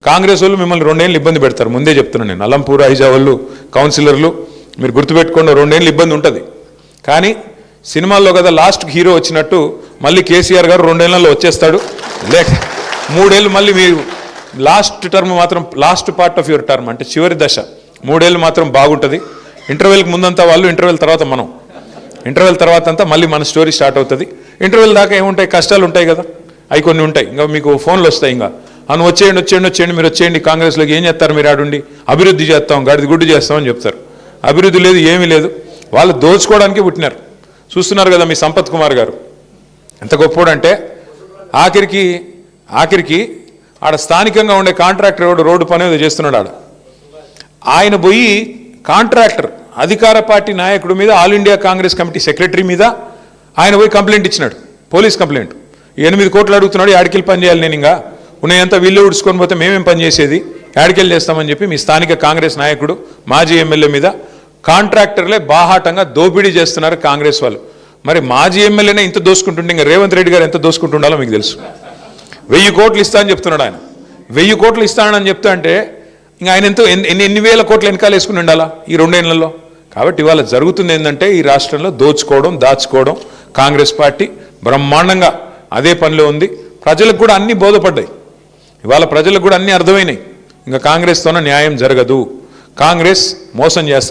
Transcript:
కాంగ్రెస్ వాళ్ళు మిమ్మల్ని 2 ఏళ్ళు ఇబ్బంది పెడతారు, ముందే చెప్తున్నాను నేను. అలంపూర్ ఐజా వాళ్ళు కౌన్సిలర్లు మీరు గుర్తుపెట్టుకోండి, 2 ఏళ్ళు ఇబ్బంది ఉంటుంది. కానీ సినిమాల్లో కదా లాస్ట్కి హీరో వచ్చినట్టు మళ్ళీ కేసీఆర్ గారు 2 ఏళ్లలో వచ్చేస్తాడు. లేక 3 ఏళ్ళు మళ్ళీ మీరు లాస్ట్ టర్మ్ మాత్రం, last part of your term అంటే చివరి దశ 3 ఏళ్ళు మాత్రం బాగుంటుంది. ఇంటర్వెల్కి ముందంతా వాళ్ళు, ఇంటర్వెల్ తర్వాత మనం, ఇంటర్వెల్ తర్వాత అంతా మళ్ళీ మన స్టోరీ స్టార్ట్ అవుతుంది. ఇంటర్వెల్ దాకా ఏముంటాయి, కష్టాలు ఉంటాయి కదా, అవి కొన్ని ఉంటాయి. ఇంకా మీకు ఫోన్లు వస్తాయి, ఇంకా అను వచ్చేయండి మీరు వచ్చేయండి కాంగ్రెస్లోకి, ఏం చేస్తారు మీరు ఆడుండి, అభివృద్ధి చేస్తాం, గడిది గుడ్డు చేస్తామని చెప్తారు. అభివృద్ధి లేదు, ఏమీ లేదు. వాళ్ళు దోచుకోవడానికి పుట్టినారు. చూస్తున్నారు కదా మీ సంపత్ కుమార్ గారు ఎంత గొప్పోడంటే, ఆఖరికి ఆడ స్థానికంగా ఉండే కాంట్రాక్టర్ ఎవడు రోడ్డు పని ఏదో చేస్తున్నాడు ఆయన పోయి కాంట్రాక్టర్ అధికార పార్టీ నాయకుడి మీద, all India Congress committee secretary మీద ఆయన పోయి కంప్లైంట్ ఇచ్చినాడు, పోలీస్ కంప్లైంట్. 8 కోట్లు అడుగుతున్నాడు, యాడికెళ్ళి పని చేయాలి, నేను ఇంకా ఉన్నాయంతా వీళ్ళు ఉడుచుకొని పోతే మేమేం పని చేసేది, యాడికెళ్ళి చేస్తామని చెప్పి మీ స్థానిక కాంగ్రెస్ నాయకుడు మాజీ ఎమ్మెల్యే మీద కాంట్రాక్టర్లే బాహాటంగా దోపిడీ చేస్తున్నారు కాంగ్రెస్ వాళ్ళు. మరి మాజీ ఎమ్మెల్యేనే ఇంత దోసుకుంటుంటే ఇంకా రేవంత్ రెడ్డి గారు ఎంత దోసుకుంటుండాలో మీకు తెలుసు. 1000 కోట్లు ఇస్తా అని చెప్తున్నాడు ఆయన. 1000 కోట్లు ఇస్తానని చెప్తా అంటే ఇంకా ఆయన ఎంతో ఎన్ని వేల కోట్లు వెనకాల వేసుకుని ఉండాలా ఈ 2 ఏళ్లలో. కాబట్టి ఇవాళ జరుగుతుంది ఏంటంటే, ఈ రాష్ట్రంలో దోచుకోవడం, దాచుకోవడం. కాంగ్రెస్ పార్టీ బ్రహ్మాండంగా అదే పనిలో ఉంది. ప్రజలకు కూడా అన్నీ బోధపడ్డాయి, ఇవాళ ప్రజలకు కూడా అన్నీ అర్థమైనాయి. ఇంకా కాంగ్రెస్తోనే న్యాయం జరగదు, కాంగ్రెస్ మోసం చేస్తుంది.